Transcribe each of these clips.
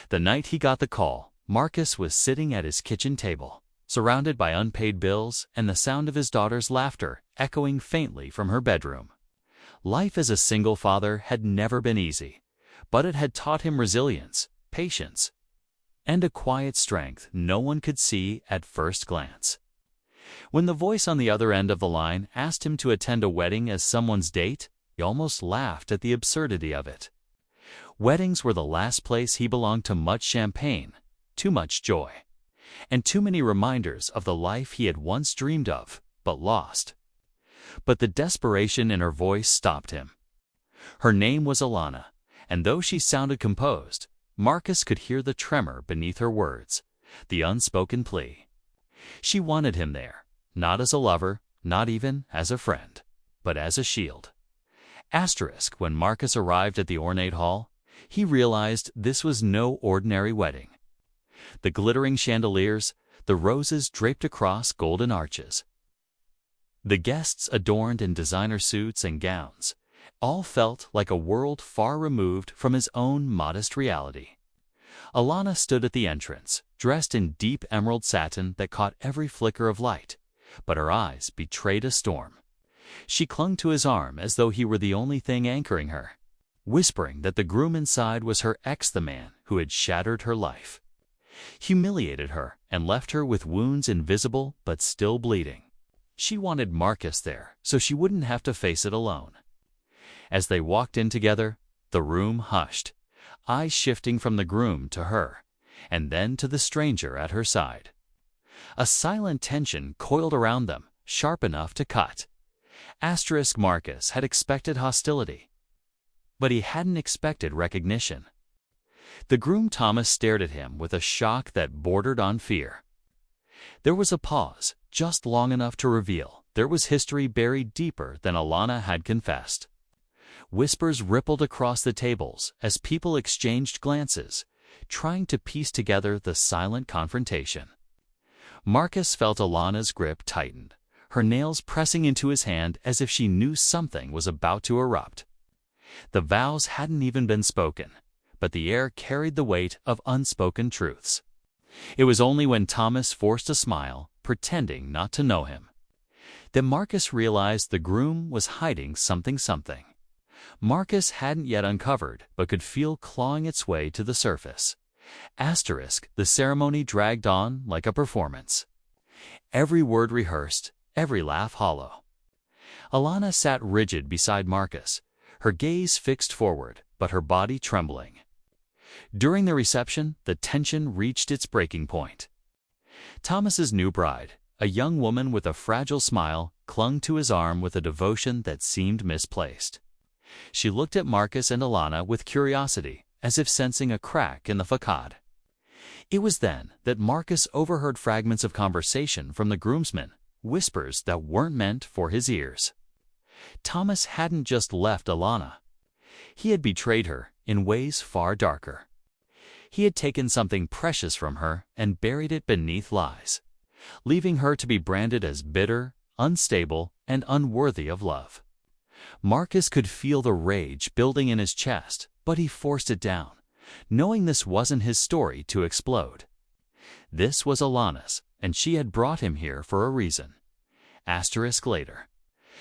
The night he got the call, Marcus was sitting at his kitchen table, surrounded by unpaid bills and the sound of his daughter's laughter echoing faintly from her bedroom. Life as a single father had never been easy, but it had taught him resilience, patience, and a quiet strength no one could see at first glance. When the voice on the other end of the line asked him to attend a wedding as someone's date, he almost laughed at the absurdity of it. Weddings were the last place he belonged to much champagne, too much joy, and too many reminders of the life he had once dreamed of, but lost. But the desperation in her voice stopped him. Her name was Alana, and though she sounded composed, Marcus could hear the tremor beneath her words, the unspoken plea. She wanted him there, not as a lover, not even as a friend, but as a shield. When Marcus arrived at the ornate hall, he realized this was no ordinary wedding. The glittering chandeliers, the roses draped across golden arches, the guests adorned in designer suits and gowns, all felt like a world far removed from his own modest reality. Alana stood at the entrance, dressed in deep emerald satin that caught every flicker of light, but her eyes betrayed a storm. She clung to his arm as though he were the only thing anchoring her, whispering that the groom inside was her ex, the man who had shattered her life, humiliated her, and left her with wounds invisible but still bleeding. She wanted Marcus there so she wouldn't have to face it alone. As they walked in together, the room hushed, eyes shifting from the groom to her, and then to the stranger at her side. A silent tension coiled around them, sharp enough to cut. Marcus had expected hostility, but he hadn't expected recognition. The groom Thomas stared at him with a shock that bordered on fear. There was a pause, just long enough to reveal there was history buried deeper than Alana had confessed. Whispers rippled across the tables as people exchanged glances, trying to piece together the silent confrontation. Marcus felt Alana's grip tightened, her nails pressing into his hand as if she knew something was about to erupt. The vows hadn't even been spoken, but the air carried the weight of unspoken truths. It was only when Thomas forced a smile, pretending not to know him, that Marcus realized the groom was hiding something. Marcus hadn't yet uncovered, but could feel clawing its way to the surface. The ceremony dragged on like a performance. Every word rehearsed, every laugh hollow. Alana sat rigid beside Marcus, her gaze fixed forward, but her body trembling. During the reception, the tension reached its breaking point. Thomas's new bride, a young woman with a fragile smile, clung to his arm with a devotion that seemed misplaced. She looked at Marcus and Alana with curiosity, as if sensing a crack in the facade. It was then that Marcus overheard fragments of conversation from the groomsmen, whispers that weren't meant for his ears. Thomas hadn't just left Alana. He had betrayed her in ways far darker. He had taken something precious from her and buried it beneath lies, leaving her to be branded as bitter, unstable, and unworthy of love. Marcus could feel the rage building in his chest, but he forced it down, knowing this wasn't his story to explode. This was Alana's, and she had brought him here for a reason. Later.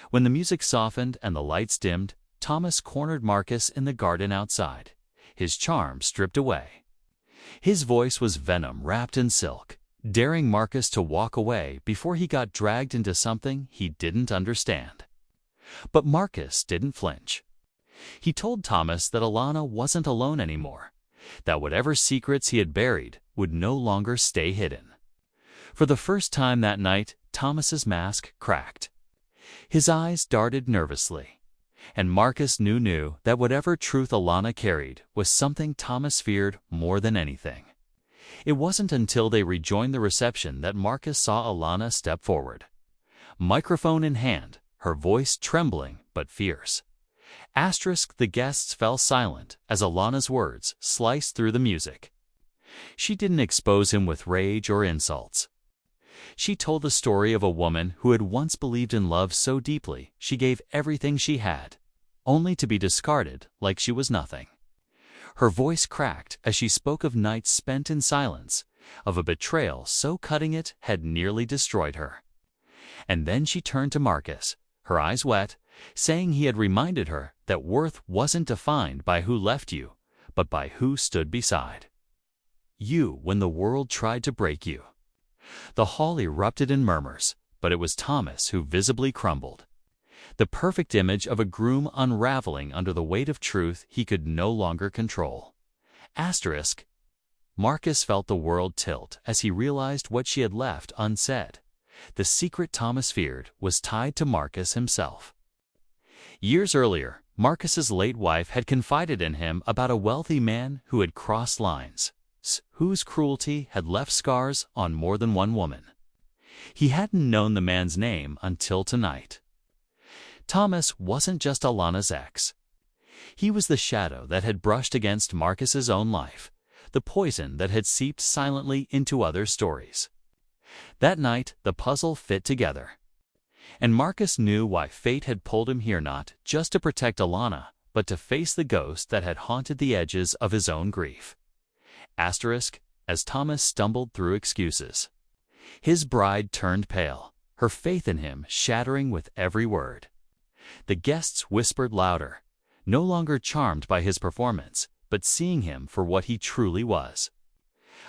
When the music softened and the lights dimmed, Thomas cornered Marcus in the garden outside, his charm stripped away. His voice was venom wrapped in silk, daring Marcus to walk away before he got dragged into something he didn't understand. But Marcus didn't flinch. He told Thomas that Alana wasn't alone anymore, that whatever secrets he had buried would no longer stay hidden. For the first time that night, Thomas's mask cracked. His eyes darted nervously, and Marcus knew that whatever truth Alana carried was something Thomas feared more than anything. It wasn't until they rejoined the reception that Marcus saw Alana step forward, microphone in hand, her voice trembling but fierce. The guests fell silent as Alana's words sliced through the music. She didn't expose him with rage or insults. She told the story of a woman who had once believed in love so deeply she gave everything she had, only to be discarded like she was nothing. Her voice cracked as she spoke of nights spent in silence, of a betrayal so cutting it had nearly destroyed her. And then she turned to Marcus, her eyes wet, saying he had reminded her that worth wasn't defined by who left you, but by who stood beside you when the world tried to break you. The hall erupted in murmurs, but it was Thomas who visibly crumbled. The perfect image of a groom unraveling under the weight of truth he could no longer control. Asterisk. Marcus felt the world tilt as he realized what she had left unsaid. The secret Thomas feared was tied to Marcus himself. Years earlier, Marcus's late wife had confided in him about a wealthy man who had crossed lines, whose cruelty had left scars on more than one woman. He hadn't known the man's name until tonight. Thomas wasn't just Alana's ex. He was the shadow that had brushed against Marcus's own life, the poison that had seeped silently into other stories. That night, the puzzle fit together. And Marcus knew why fate had pulled him here, not just to protect Alana, but to face the ghost that had haunted the edges of his own grief. Asterisk, as Thomas stumbled through excuses. His bride turned pale, her faith in him shattering with every word. The guests whispered louder, no longer charmed by his performance, but seeing him for what he truly was.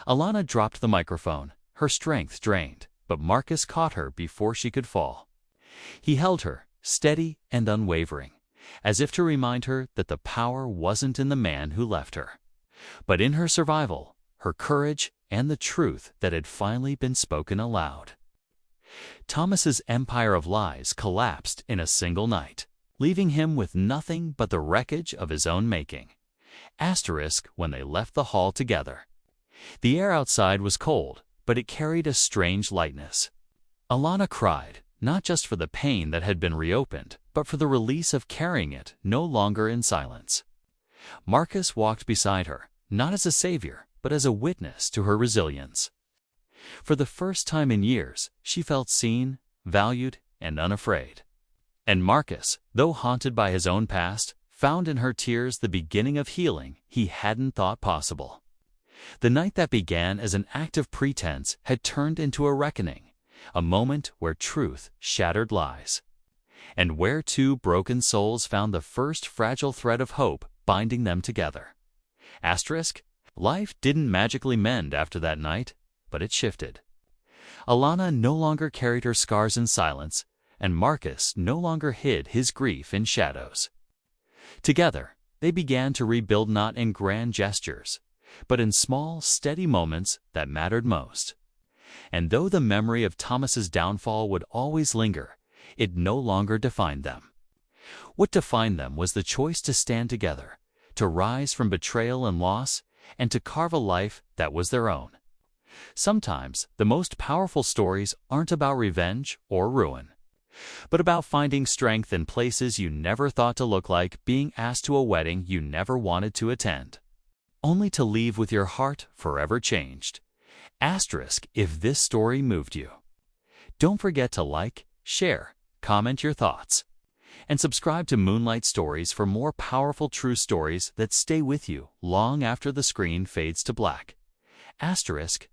Alana dropped the microphone, her strength drained, but Marcus caught her before she could fall. He held her, steady and unwavering, as if to remind her that the power wasn't in the man who left her, but in her survival, her courage, and the truth that had finally been spoken aloud. Thomas's empire of lies collapsed in a single night, leaving him with nothing but the wreckage of his own making. Asterisk when they left the hall together. The air outside was cold, but it carried a strange lightness. Alana cried, not just for the pain that had been reopened, but for the release of carrying it no longer in silence. Marcus walked beside her, not as a savior, but as a witness to her resilience. For the first time in years, she felt seen, valued, and unafraid. And Marcus, though haunted by his own past, found in her tears the beginning of healing he hadn't thought possible. The night that began as an act of pretense had turned into a reckoning, a moment where truth shattered lies, and where two broken souls found the first fragile thread of hope binding them together. Asterisk, life didn't magically mend after that night, but it shifted. Alana no longer carried her scars in silence, and Marcus no longer hid his grief in shadows. Together, they began to rebuild not in grand gestures, but in small, steady moments that mattered most. And though the memory of Thomas's downfall would always linger, it no longer defined them. What defined them was the choice to stand together, to rise from betrayal and loss, and to carve a life that was their own. Sometimes, the most powerful stories aren't about revenge or ruin, but about finding strength in places you never thought to look like, being asked to a wedding you never wanted to attend, only to leave with your heart forever changed. Asterisk if this story moved you. Don't forget to like, share, comment your thoughts, and subscribe to Moonlight Stories for more powerful true stories that stay with you long after the screen fades to black. Asterisk